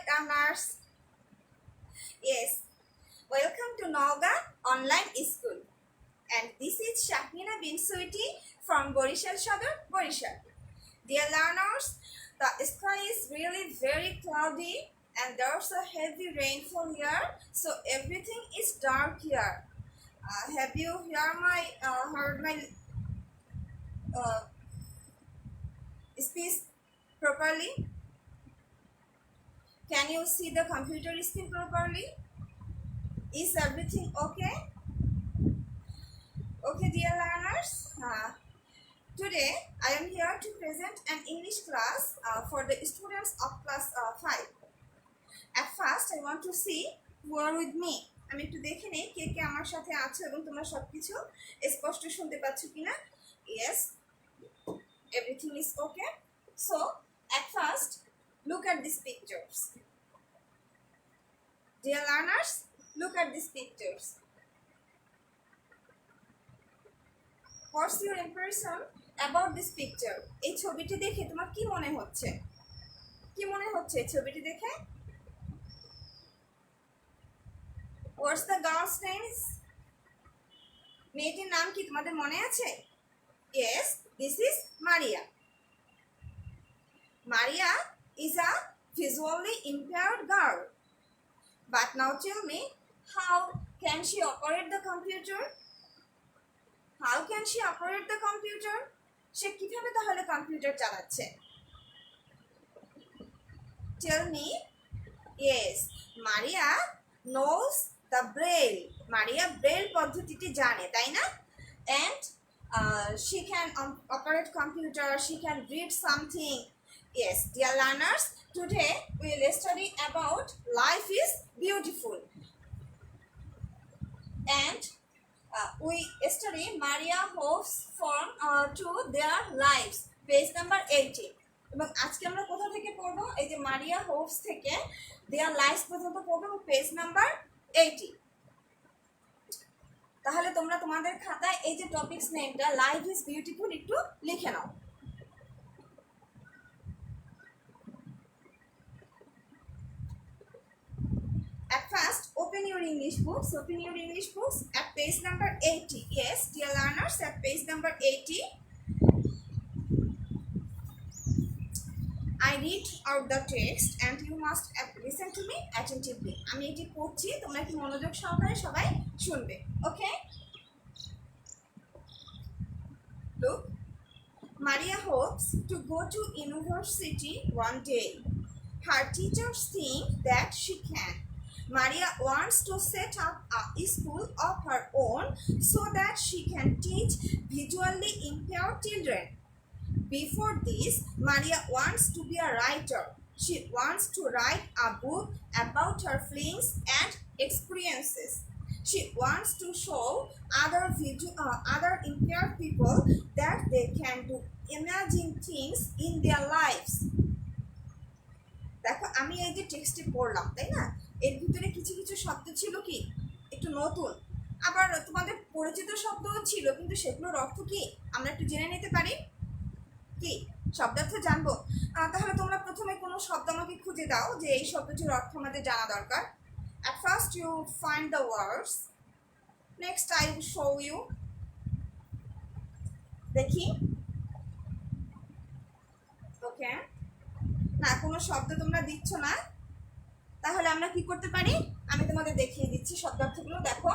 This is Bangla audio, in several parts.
learners. Yes, welcome to Noga Online School. And this is Shaknina Binsuiti from Borishal Sadar, Borishal. Dear learners, the sky is really very cloudy and there's a heavy rainfall here, so everything is dark here. Have you heard my uh, speech properly? Can you see the computer screen properly? Is everything okay? Okay, dear learners. Today I am here to present an English class for the students of class 5. At first, I want to see who are with me. আমি একটু দেখে নেই কে কে আমার সাথে আছো এবং তোমরা সবকিছু স্পষ্ট শুনতে পাচ্ছ কিনা. Yes, everything is okay. So, at first, look at these pictures. Dear learners, look at these pictures. What's your impression about this picture? এই ছবিটি দেখে তোমার কি মনে হচ্ছে? কি মনে হচ্ছে এই ছবিটি দেখে? What's the girl's name? মেয়েটির নাম কি তোমাদের মনে আছে? Yes, this is Maria. Maria is a visually impaired girl. But now tell me, how can she operate the computer? How can she operate the computer? সে কিভাবে তাহলে কম্পিউটার চালাচ্ছে? Tell me. Yes, Maria knows the braille. Maria braille পদ্ধতিটি জানে, তাই না? And she can operate computer, she can read something. Yes, dear learners, today we will study about life is beautiful. And we study Maria hopes from to their lives, page number 80. এবং আজকে আমরা কোথা থেকে পড়বো? এই যে মারিয়া হোপস থেকে দেয়ার লাইফ পর্যন্ত পড়বো, পেজ নাম্বার 80। তাহলে তোমরা তোমাদের খাতায় এই যে টপিকস নেমটা লাইফ ইজ বিউটিফুল একটু লিখে নাও। At first, open your English books. Open your English books at page number 80. Yes, dear learners, at page number 80. I read out the text and you must listen to me attentively. আমি এটি পড়ছি, তোমরা কি মনোযোগ সহকারে সবাই শুনবে। Okay? Look, Maria hopes to go to university one day. Her teachers think that she can. Maria wants to set up a school of her own so that she can teach visually impaired children. Before this, Maria wants to be a writer. She wants to write a book about her feelings and experiences. She wants to show other impaired people that they can do amazing things in their lives. দেখো আমি এই যে টেক্সটে পড়লাম, তাই না? এর ভিতরে কিছু কিছু শব্দ ছিল কি একটু নতুন, আবার তোমাদের পরিচিত শব্দও ছিল, কিন্তু সেগুলোর অর্থ কি আমরা একটু জেনে নিতে পারি। কি শব্দার্থ জানবো? তাহলে তোমরা প্রথমে কোনো শব্দ আমাকে খুঁজে দাও যে এই শব্দটির অর্থ আমাদের জানা দরকার। At first you find the words. Next I will show you. দেখি। ওকে, না কোনো শব্দ তোমরা দিচ্ছ না, তাহলে আমরা কি করতে পারি? আমি তোমাদের দেখিয়ে দিচ্ছি শব্দার্থগুলো। দেখো,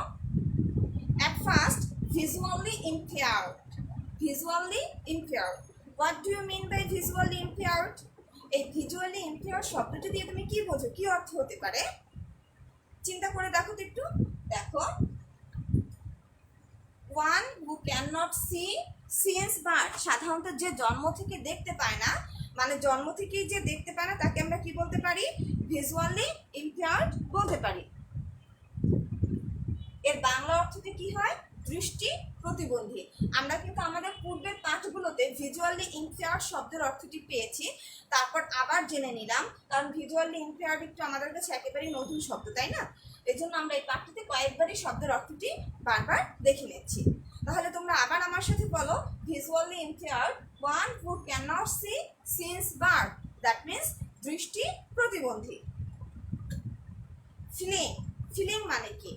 at first visually impaired. Visually impaired. What do you mean by visually impaired? এই visually impaired শব্দটি দিয়ে তুমি কি বোঝো? কি অর্থ হতে পারে? চিন্তা করে দেখো তো একটু। দেখো, one who cannot see since birth. সাধারণত যে জন্ম থেকে দেখতে পায় না, মানে জন্ম থেকেই যে দেখতে পায় না, তাকে আমরা কি বলতে পারি? ভিজুয়ালি ইম্পেয়ার্ড বলতে পারি। এর বাংলা অর্থতে কি হয়? দৃষ্টি প্রতিবন্ধী। আমরা কিন্তু আমাদের পূর্বের পাঠগুলোতে ভিজুয়ালি ইম্পেয়ার্ড শব্দের অর্থটি পেয়েছি, তারপর আবার জেনে নিলাম, কারণ ভিজুয়ালি ইম্পেয়ার্ড একটু আমাদের কাছে একেবারেই নতুন শব্দ, তাই না? এই জন্য আমরা এই পাঠটিতে কয়েকবারই শব্দের অর্থটি বারবার দেখে নিচ্ছি। তাহলে তোমরা আবার আমার সাথে বলো, visually impaired, one who cannot see since birth. That means দৃষ্টি প্রতিবন্ধী। ফিলিং, ফিলিং মানে কি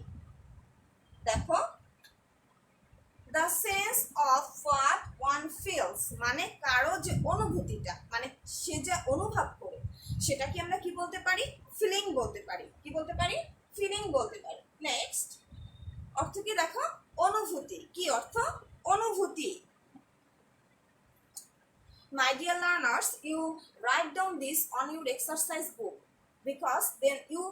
দেখো, the sense of what one feels, মানে কারো যে অনুভূতিটা, মানে সে যে অনুভব করে সেটাকে আমরা কি বলতে পারি, ফিলিং বলতে পারি। কি বলতে পারি, ফিলিং বলতে পারি। নেক্সট অর্থ কি দেখো, অনুভূতি। কি অর্থ, অনুভূতি। My dear learners, you write down this on your exercise book because then you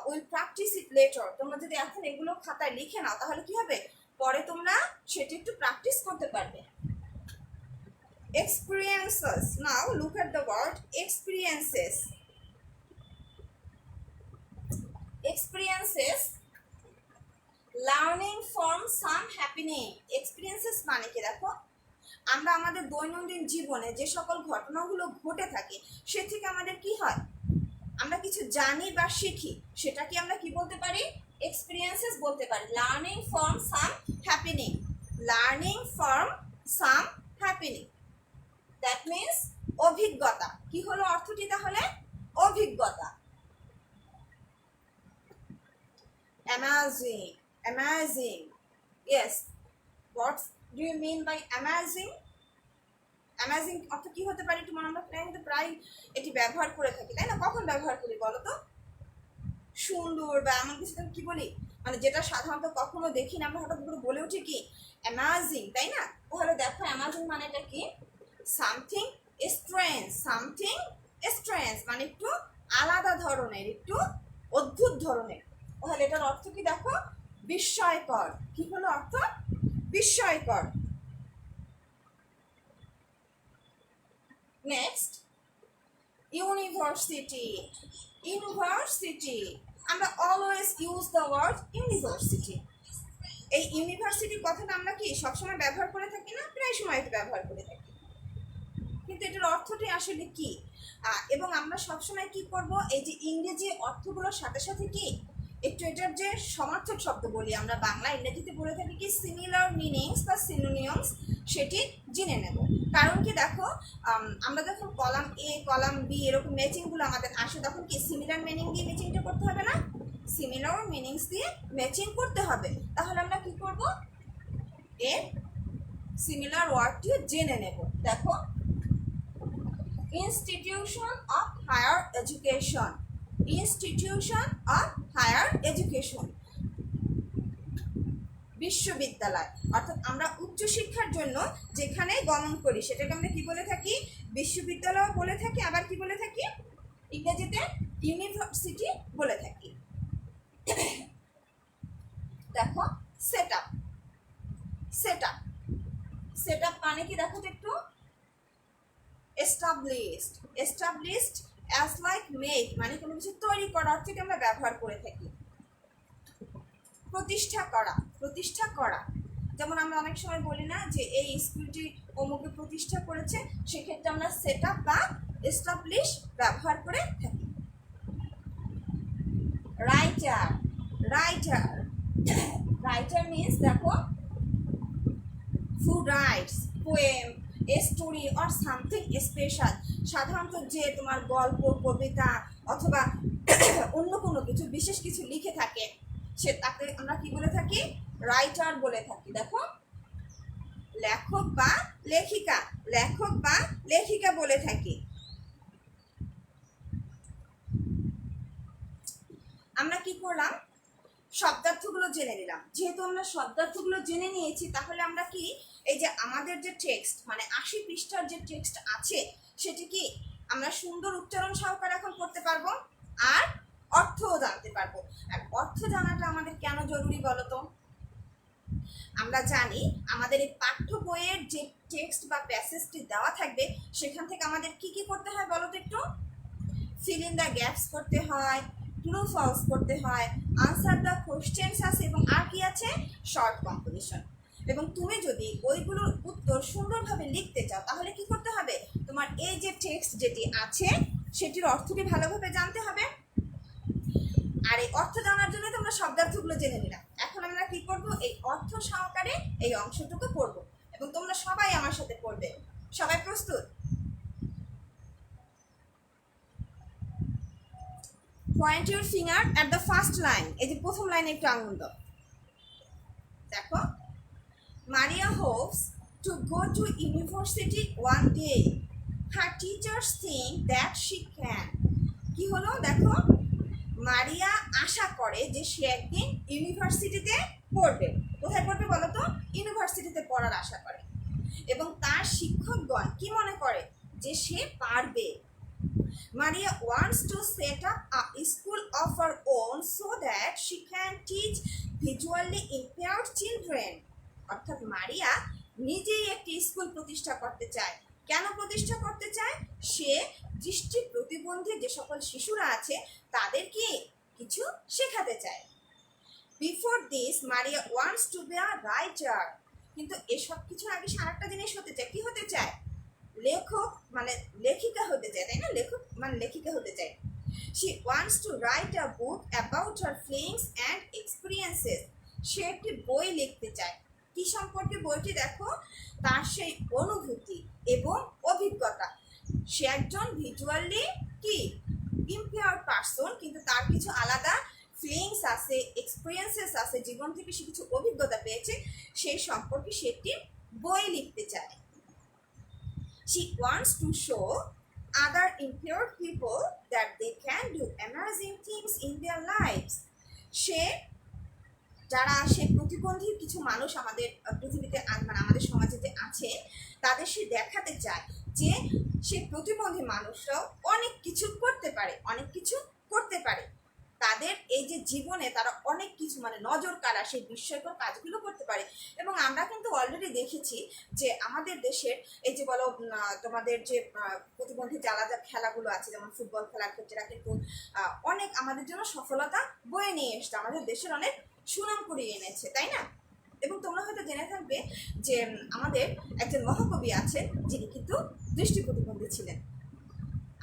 will practice it later. তোমরা যদি এখন এগুলো খাতায় লিখে নাও তাহলে কি হবে, পরে তোমরা সেটা একটু প্র্যাকটিস করতে পারবে। Experiences. Now look at the word experiences. Experiences, learning from some happening. Experiences মানে কি দেখো, আমরা আমাদের দৈনন্দিন জীবনে যে সকল ঘটনাগুলো ঘটে থাকে সে থেকে আমাদের কি হয়, আমরা কিছু জানি বা শিখি, সেটাকে আমরা কি বলতে পারি, এক্সপিরিয়েন্সেস বলতে পারি। Learning from some happening, learning from some happening, that means অভিজ্ঞতা। কি হলো অর্থটি তাহলে, অভিজ্ঞতা। Amazing, amazing, yes, what do you mean by amazing? Amazing অর্থ কি হতে পারে, তোমার আমরা প্রায় এটি ব্যবহার করে থাকি, তাই না? কখন ব্যবহার করি বলো তো? সুন্দর বা এমন কিছু কি বলি, মানে যেটা সাধারণত কখনো দেখি না, আমরা হঠাৎ করে বলে উঠি কি অ্যামাজিং, তাই না? তাহলে দেখো অ্যামাজিং মানেটা কি, সামথিং স্ট্রেঞ্জ, সামথিং স্ট্রেঞ্জ মানে একটু আলাদা ধরনের, একটু অদ্ভুত ধরনের। তাহলে এটার অর্থ কি দেখো, বিস্ময়কর। কি হলো অর্থ, বিস্ময়কর। নেক্সট ইউনিভার্সিটি, ইউনিভার্সিটি, আমরা always use the word university. এই ইউনিভার্সিটি কথাটা আমরা কি সবসময় ব্যবহার করে থাকি না, প্রায় সময় এটা ব্যবহার করে থাকি, কিন্তু এটার অর্থটি আসলে কি, এবং আমরা সবসময় কি করব, এই যে ইংরেজি অর্থগুলোর সাথে সাথে কি একটু এটার যে সমার্থক শব্দ বলি আমরা বাংলা, ইংরেজিতে বলে থাকি কি সিমিলার মিনিংস বা সিনোনিমস, সেটি জেনে নেব। কারণ কি দেখো, আমরা যখন কলাম এ কলাম বি এরকম ম্যাচিংগুলো আমাদের আসে, তখন কি সিমিলার মিনিং দিয়ে ম্যাচিংটা করতে হবে না, সিমিলার মিনিংস দিয়ে ম্যাচিং করতে হবে। তাহলে আমরা কি করব, এর সিমিলার ওয়ার্ডটি জেনে নেব। দেখো institution of higher education, institution of higher education, বিশ্ববিদ্যালয়, অর্থাৎ আমরা উচ্চশিক্ষার জন্য যেখানে গমন করি সেটাকে আমরা কি বলে থাকি, বিশ্ববিদ্যালয় বলে থাকি, আবার কি বলে থাকি, ইংরেজিতে ইউনিভার্সিটি বলে থাকি। দেখো set up, set up, set up মানে কি দেখো তো একটু, established, established as like make মানে কোনো কিছু তৈরি করার থেকে আমরা ব্যবহার করে থাকি। প্রতিষ্ঠা করা, প্রতিষ্ঠা করা, যেমন আমরা অনেক সময় বলি না যে এই স্কুলটি অমুকে প্রতিষ্ঠা করেছে, সেক্ষেত্রে আমরা সেট আপ বা এস্টাবলিশ ব্যবহার করে থাকি। রাইটার, রাইটার, রাইটার মিনস দেখো who writes poem, a story or something special, সাধারণত যে তোমার গল্প কবিতা অথবা অন্য কোনো কিছু বিশেষ কিছু লিখে থাকে সে তাকে আমরা কি বলে থাকি, রাইটার বলে থাকি। দেখো লেখক বা লেখিকা, লেখক বা লেখিকা বলে থাকি। আমরা কি করলাম, শব্দার্থগুলো জেনে নিলাম। যেহেতু আমরা শব্দার্থগুলো জেনে নিয়েছি তাহলে আমরা কি এই যে আমাদের যে টেক্সট মানে 80 পৃষ্ঠার যে টেক্সট আছে সেটি কি আমরা সুন্দর উচ্চারণ সহকারে এখন করতে পারবো, আর অর্থও জানতে পারবো। আর অর্থ জানাটা আমাদের কেন জরুরি বলো তো? আমরা জানি আমাদের এই পাঠ্য বইয়ের যে টেক্সট বা প্যাসেজটি দেওয়া থাকবে সেখান থেকে আমাদের কি কি করতে হয় বলো তো একটু, ফিল ইন দ্য গ্যাপস করতে হয়, ট্রু ফলস করতে হয়, আনসার দ্য কোশ্চেন্স আছে, এবং আর কি আছে, শর্ট কম্পোজিশন। এবং তুমি যদি ওইগুলোর উত্তর সুন্দরভাবে লিখতে চাও তাহলে কি করতে হবে, তোমার এই যে টেক্সট যেটি আছে সেটির অর্থটি ভালোভাবে জানতে হবে। আর এই অর্থ জানার জন্য তোমরা শব্দার্থগুলো জেনে নিলাম। এখন আমরা কি করব, এই অর্থ সহকারে এই অংশটুকু পড়ব এবং তোমরা সবাই আমার সাথে পড়বে। সবাই প্রস্তুত? Point your finger at the first line, এই যে প্রথম লাইনে একটু আঙুল দাও। দেখো, মারিয়া Hopes to go to university one day, her teachers think that she can. কি হলো দেখো, মারিয়া আশা করে যে সে একদিন ইউনিভার্সিটিতে পড়বে। কোথায় পড়বে বলো তো? ইউনিভার্সিটিতে পড়ার আশা করে, এবং তার শিক্ষকগণ কি মনে করে যে সে পারবে। Maria wants to set up a school of her own so that she can teach visually impaired children. অর্থাৎ মারিয়া নিজেই একটি স্কুল প্রতিষ্ঠা করতে চায়। কেন প্রতিষ্ঠা করতে চায়? সে দৃষ্টি প্রতিবন্ধী যে সকল শিশুরা আছে তাদেরকে কিছু শেখাতে চায়। Before this Maria wants two be a writer. কিন্তু এসব কিছু আগে সে আরেকটা জিনিস হতে চায়। কি হতে চায়? লেখক মানে লেখিকা হতে চায়, তাই না? লেখক মানে লেখিকা হতে চায়। She wants to write a book about her feelings and experiences. সে একটি বই লিখতে চায়। কি সম্পর্কে বইটি? দেখো, তার সেই অনুভূতি এবং অভিজ্ঞতা। সে একজন ভিজুয়ালি কি ইম্পেয়ার্ড পারসন, কিন্তু তার কিছু আলাদা ফিলিংস আছে, এক্সপিরিয়েন্সেস আছে, জীবন থেকে সে কিছু অভিজ্ঞতা পেয়েছে, সেই সম্পর্কে সে একটি বই লিখতে চায়। She wants to show other impaired people that they can do amazing things in their lives. সে প্রতিবন্ধী কিছু মানুষ আমাদের পৃথিবীতে মানে আমাদের সমাজে যে আছে তাদের সে দেখাতে চায় যে সে প্রতিবন্ধী মানুষরাও অনেক কিছু করতে পারে, তাদের এই যে জীবনে তারা অনেক কিছু মানে নজর কাড়া সেই বিস্ময়কর কাজগুলো করতে পারে। এবং আমরা কিন্তু অলরেডি দেখেছি যে আমাদের দেশের এই যে বলো তোমাদের যে প্রতিবন্ধী যারা খেলাগুলো আছে, যেমন ফুটবল খেলার ক্ষেত্রে কিন্তু অনেক আমাদের জন্য সফলতা বয়ে নিয়ে এসছে, আমাদের দেশের অনেক সুনাম করিয়ে এনেছে, তাই না? এবং তোমরা হয়তো জেনে থাকবে যে আমাদের একজন মহাকবি আছেন যিনি কিন্তু দৃষ্টি প্রতিবন্ধী ছিলেন।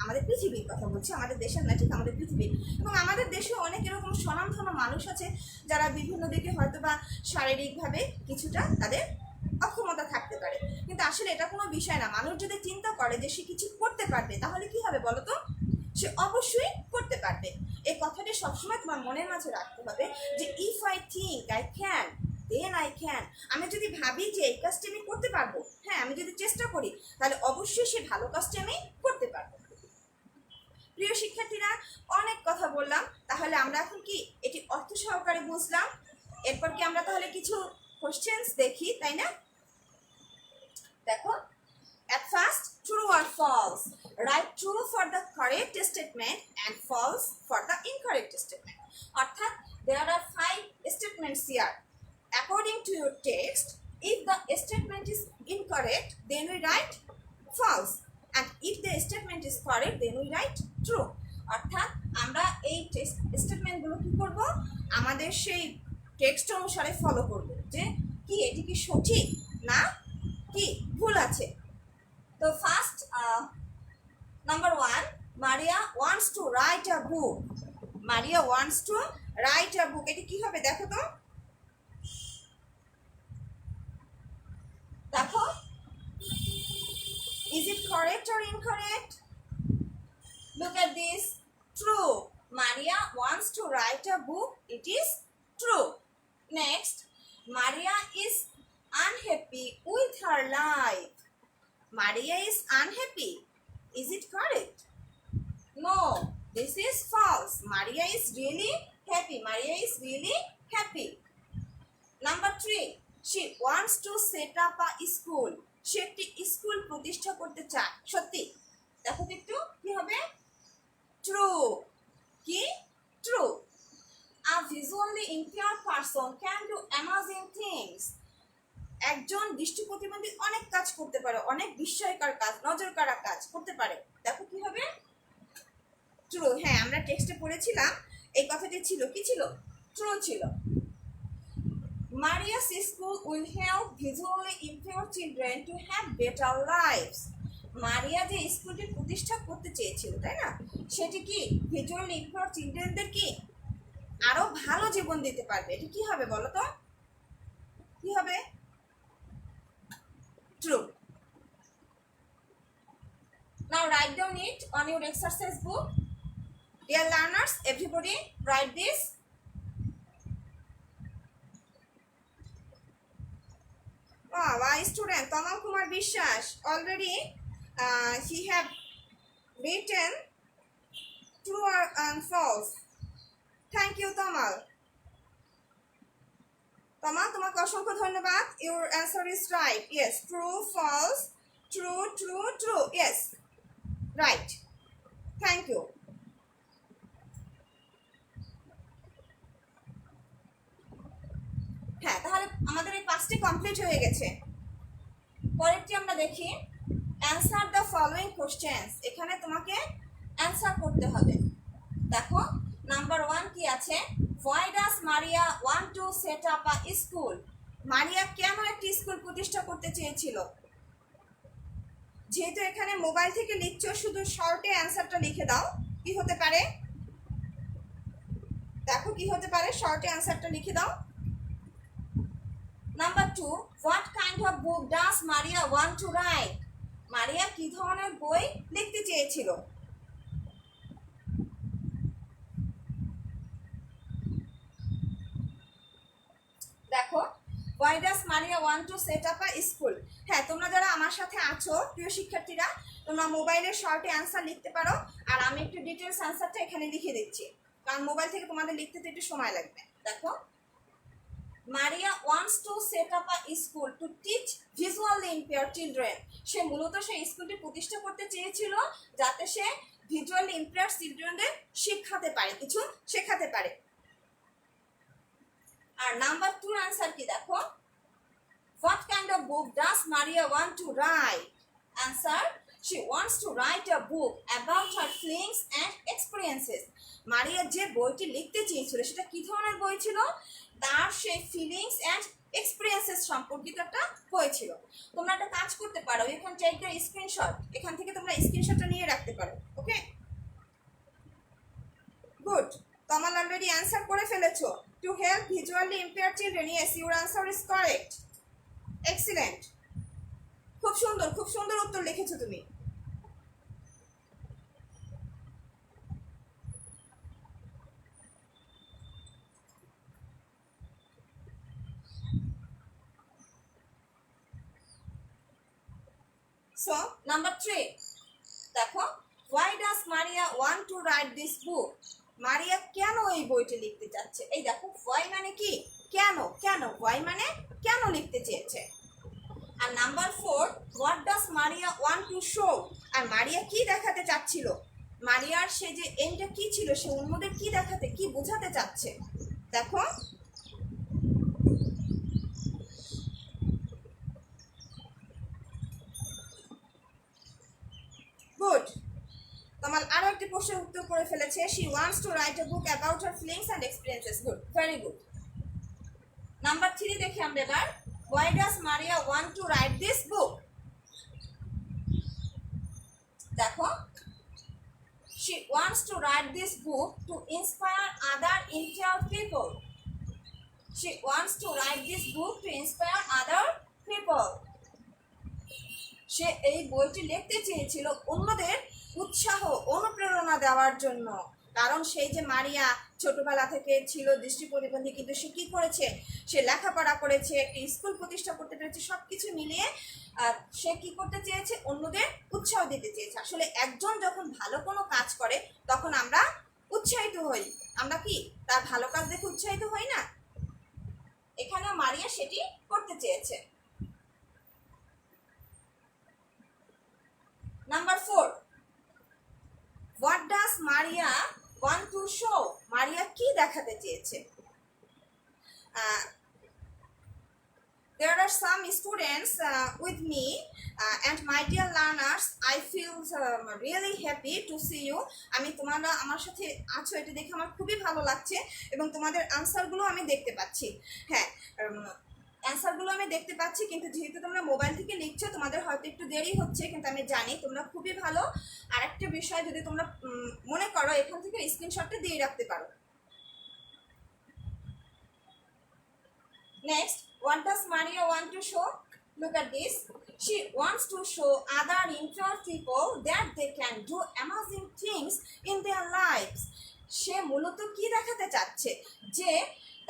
আমাদের পৃথিবীর কথা বলছি, আমাদের দেশের না, ঠিক আমাদের পৃথিবীর। এবং আমাদের দেশে অনেক এরকম স্বনামধন্য মানুষ আছে যারা বিভিন্ন দিকে হয়তো বা শারীরিকভাবে কিছুটা তাদের অক্ষমতা থাকতে পারে, কিন্তু আসলে এটা কোনো বিষয় না। মানুষ যদি চিন্তা করে যে সে কিছু করতে পারবে তাহলে কি হবে বলো তো? সে অবশ্যই করতে পারবে। এই কথাটি সবসময় তোমার মনের মাঝে রাখতে হবে যে if I think I can then I can. আমি যদি ভাবি যে এই কাজটি আমি করতে পারবো, হ্যাঁ, আমি যদি চেষ্টা করি তাহলে অবশ্যই সে ভালো কাজটি আমি করতে পারবো। প্রিয় শিক্ষার্থীরা, অনেক কথা বললাম, তাহলে আমরা এখন কি এটি অর্থ সহকারে বুঝলাম। এরপর কি আমরা তাহলে কিছু কোশ্চেন্স দেখি, তাই না? দেখো, at first true or false, write true for the correct statement and false for the incorrect statement. অর্থাৎ there are 5 statements here. According to your text, if the statement is incorrect then we write false, and if the statement is correct then we write true. অর্থাৎ আমরা এই স্টেটমেন্টগুলো কি করব, আমাদের সেই টেক্সট অনুসারে ফলো করব যে কি এটি কি সঠিক না কি ভুল আছে। তো first number 1, Maria wants to write a book. Maria wants to write a book, এটি কি হবে দেখো তো? দেখো, is it correct or incorrect? Look at this. True. Maria wants to write a book. It is true. Next, Maria is unhappy with her life. Maria is unhappy. Is it correct? No, this is false. Maria is really happy. Maria is really happy. Number 3, she wants to set up a school. সে একটি স্কুল প্রতিষ্ঠা করতে চায়। সত্যি? দেখো তো একটু কি হবে? True. কি? True. A visually impaired person can do amazing things. একজন দৃষ্টি প্রতিবন্ধী অনেক কাজ করতে পারে, অনেক বিস্ময়কর কাজ, নজর কাড়া কাজ করতে পারে। দেখো কি হবে? True. হ্যাঁ, আমরা টেক্সটে পড়েছিলাম এই কথাটি ছিল কি ছিল? True ছিল। Maria's school will help visually impaired children to have better lives. মারিয়া যে স্কুলটি প্রতিষ্ঠা করতে চেয়েছিল, তাই না, সেটি কি ভিজুয়ালি ইম্পেয়ার্ড চিলড্রেনদের কি আরো ভালো জীবন দিতে পারবে। এটি কি হবে বলো তো? কি হবে? True. Now write down it on your exercise book. Dear learners, everybody write this. Wow, student Tamal Kumar Bishwas already he have written true and false. Thank you, Tamal. Tamal, তোমাকে অসংখ্য ধন্যবাদ. Your answer is right. Yes, true, false, true, true, true. Yes, right. Thank you. হ্যাঁ, তাহলে আমাদের এই পাঁচটি কমপ্লিট হয়ে গেছে. পরেরটি আমরা দেখি, অ্যান্সার দ্য ফলোইং কোশ্চেন্স. এখানে তোমাকে অ্যান্সার করতে হবে. দেখো, নাম্বার 1 কি আছে? Why does Maria want to set up a school? মারিয়া কেন একটি স্কুল প্রতিষ্ঠা করতে চেয়েছিল? যেহেতু এখানে মোবাইল থেকে লিখছো, শুধু শর্টে অ্যান্সারটা লিখে দাও. কি হতে পারে? দেখো কি হতে পারে, শর্টে অ্যান্সারটা লিখে দাও. Number 2, what kind of book does Maria want to write? মারিয়া কি ধরনের বই লিখতে চেয়েছিল? দেখো, why does Maria want to set up a school? হ্যাঁ, তোমরা যারা আমার সাথে আছো প্রিয় শিক্ষার্থীরা, তোমরা মোবাইলের শর্টে অ্যান্সার লিখতে পারো, আর আমি একটু ডিটেলস অ্যান্সারটা এখানে লিখে দিচ্ছি, কারণ মোবাইল থেকে তোমাদের লিখতে তো একটু সময় লাগবে. দেখো, Maria wants to set up a school to teach visually impaired children. সে মূলত সেই স্কুলটি প্রতিষ্ঠা করতে চেয়েছিল যাতে সে ভিজুয়ালি ইম্পেয়ার্ড চিলড্রেনদের শিখাতে পারে, কিছু শেখাতে পারে. আর নাম্বার 2 আনসার কি? দেখো, what kind of book does Maria want to write? Answer, she wants to write a book about her feelings and experiences. মারিয়া যে বইটি লিখতে চেয়েছিল সেটা কি ধরনের বই ছিল? তার সেই ফিলিংস অ্যান্ড এক্সপিরিয়েন্সেস সম্পর্কিত একটা বই ছিল. তোমরা একটা কাজ করতে পারো, you can take the screenshot. এখান থেকে তোমরা স্ক্রিনশটটা নিয়ে রাখতে পারো. Okay, good. তোমরা অলরেডি অ্যান্সার করে ফেলেছো. To help visually impaired children. Yes, your answer is correct. Excellent. খুব সুন্দর, খুব সুন্দর উত্তর লিখেছো তুমি. So, number 3. দেখো, why does Maria want to write this book? মারিয়া কেন এই বইটি লিখতে চাচ্ছে? এই দেখো, why মানে কি? কেন, কেন. why মানে কেন লিখতে চেয়েছে. আর number 4, what does Maria want to show? আর মারিয়া কি দেখাতে চাচ্ছিল? মারিয়ার সে যে এমটা কি ছিল, সে অন্যদের কি দেখাতে, কি বোঝাতে চাচ্ছে? দেখো, গুড. তোমার আরো একটি প্রশ্নের উত্তর করে ফেলেছে. she wants to write a book about her feelings and experiences. good, very good. Number 3 দেখি আমরা এবার. why does Maria want to write this book? দেখো, she wants to write this book to inspire other impaired people. she wants to write this book to inspire other people. সে এই বইটি লিখতে চেয়েছিল অন্যদের উৎসাহ, অনুপ্রেরণা দেওয়ার জন্য. কারণ সেই যে মারিয়া ছোটবেলা থেকে ছিল দৃষ্টি প্রতিবন্ধী, কিন্তু সে কি করেছে? সে লেখাপড়া করেছে, একটি স্কুল প্রতিষ্ঠা করতে পেরেছে. সবকিছু মিলিয়ে সে কি করতে চেয়েছে? অন্যদের উৎসাহ দিতে চেয়েছে. আসলে একজন যখন ভালো কোনো কাজ করে তখন আমরা উৎসাহিত হই. আমরা কি তার ভালো কাজ দেখে উৎসাহিত হই না? এখানেও মারিয়া সেটি করতে চেয়েছে. Number 4, what does Maria want to show? মারিয়া কি দেখাতে চেয়েছে? There are some students with me and my dear learners, I feel really happy to see you. আমি তোমরা আমার সাথে আছো, এটা দেখে আমার খুবই ভালো লাগছে, এবং তোমাদের আনসারগুলো আমি দেখতে পাচ্ছি. হ্যাঁ, অ্যান্সারগুলো আমি দেখতে পাচ্ছি, কিন্তু যেহেতু তোমরা মোবাইল থেকে লিখছো তোমাদের হয়তো একটু দেরি হচ্ছে, কিন্তু আমি জানি তোমরা খুবই ভালো. আর একটা বিষয়, যদি তোমরা মনে করো এখান থেকে স্ক্রিনশটটা দিয়ে রাখতে পারো. Next, what does Maria want to show? Look at this. She wants to show other introvert people that they can do amazing things in their lives. সে মূলত কি দেখাতে চাচ্ছে যে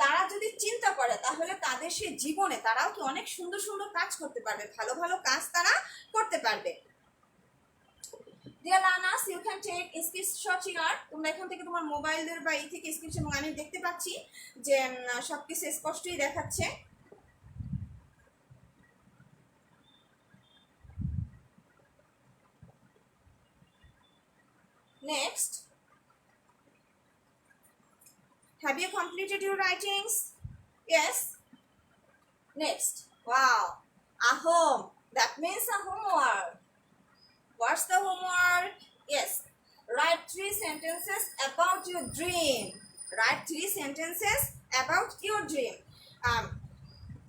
তারা যদি চিন্তা করে তাহলে তাদের সে জীবনে তারাও কি অনেক সুন্দর সুন্দর কাজ করতে পারবে, ভালো ভালো কাজ তারা করতে পারবে। Dear learners, you can take screenshot here. তোমরা এখান থেকে তোমার মোবাইলের বা এই থেকে স্ক্রিনশট, এবং আমি দেখতে পাচ্ছি যে সবকিছু স্পষ্টই দেখাচ্ছে। Next, have you completed your writings? Yes. Next, wow, a home. That means a homework. What's the homework? Yes, write 3 sentences about your dream. Write 3 sentences about your dream.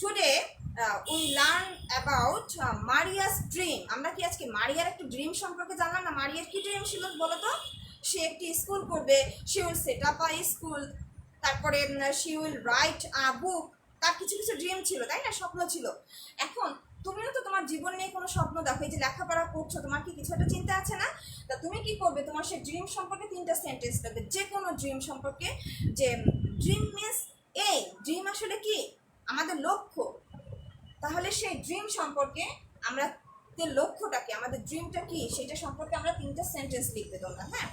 Today we learn about Maria's dream. আমরা কি আজকে মারিয়ার একটা ড্রিম সম্পর্কে জানলাম না? মারিয়ার কি ড্রিম ছিল বলো তো? সে একটি স্কুল করবে, she will set up a school, তারপরে she will write a book. তার কিছু কিছু ড্রিম ছিল, তাই না, স্বপ্ন ছিল। এখন তুমিও তো তোমার জীবন নিয়ে কোনো স্বপ্ন দেখো, এই যে লেখাপড়া করছো, তোমার কি কিছু একটা চিন্তা আছে না? তা তুমি কি করবে, তোমার সেই ড্রিম সম্পর্কে 3টা সেন্টেন্স দেবে, যে কোনো ড্রিম সম্পর্কে। যে ড্রিম মিনস এই ড্রিম আসলে কি আমাদের লক্ষ্য, তাহলে সেই ড্রিম সম্পর্কে আমরা লক্ষ্যটাকে, আমাদের ড্রিমটা কি সেটা সম্পর্কে আমরা 3টা সেন্টেন্স লিখবে তোমরা। হ্যাঁ,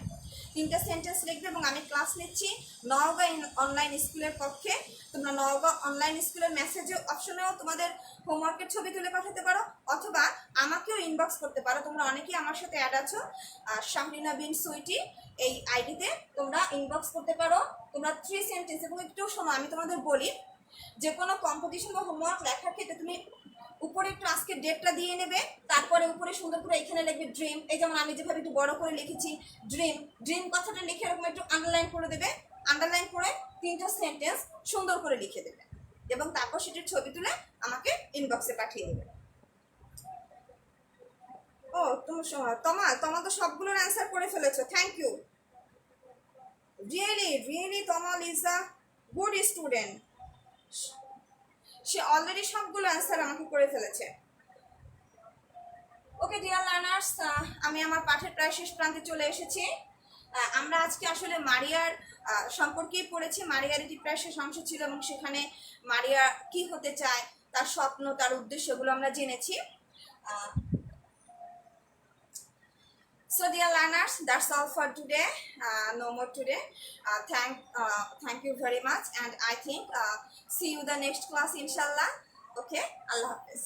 3টা সেন্টেন্স লিখবে, এবং আমি ক্লাস নিচ্ছি নওগাঁ অনলাইন স্কুলের পক্ষে। তোমরা নওগাঁ অনলাইন স্কুলের মেসেজে অপশনেও তোমাদের হোমওয়ার্কের ছবি তুলে পাঠাতে পারো, অথবা আমাকেও ইনবক্স করতে পারো। তোমরা অনেকেই আমার সাথে অ্যাড আছো, শাহরিনা বিন সুইটি এই আইডিতে তোমরা ইনবক্স করতে পারো। তোমরা 3 সেন্টেন্স, এবং একটু সময় আমি তোমাদের বলি, যে কোনো কম্পিটিশন বা হোমওয়ার্ক লেখার ক্ষেত্রে তুমি উপরে একটু আজকে ডেটটা দিয়ে নেবে, তারপরে উপরে সুন্দর করে এখানে লিখবে ড্রিম। এই যেমন আমি যেভাবে একটু বড় করে লিখেছি ড্রিম, ড্রিম কথাটা লিখে এরকম একটু আন্ডারলাইন করে দেবে, আন্ডারলাইন করে 3টা সেন্টেন্স সুন্দর করে লিখে দেবে, এবং তারপর সেটির ছবি তুলে আমাকে ইনবক্সে পাঠিয়ে দেবে। ও তোমার তো সবগুলোর অ্যান্সার করে ফেলেছো, thank you. Really Tamal is a good student. সে অলরেডি সবগুলো অ্যান্সার আমাকে করে ফেলেছে। ওকে ডিয়ার লার্নার্স, আমি আমার পাঠের প্রায় শেষ প্রান্তে চলে এসেছি। আমরা আজকে আসলে মারিয়ার সম্পর্কেই পড়েছি। মারিয়ার এটি প্রায় শেষ অংশ ছিল, এবং সেখানে মারিয়া কি হতে চায়, তার স্বপ্ন, তার উদ্দেশ্য, এগুলো আমরা জেনেছি। So dear learners, that's all for today. No more today. Thank you very much, and I think see you the next class inshallah. Okay, Allah Hafiz.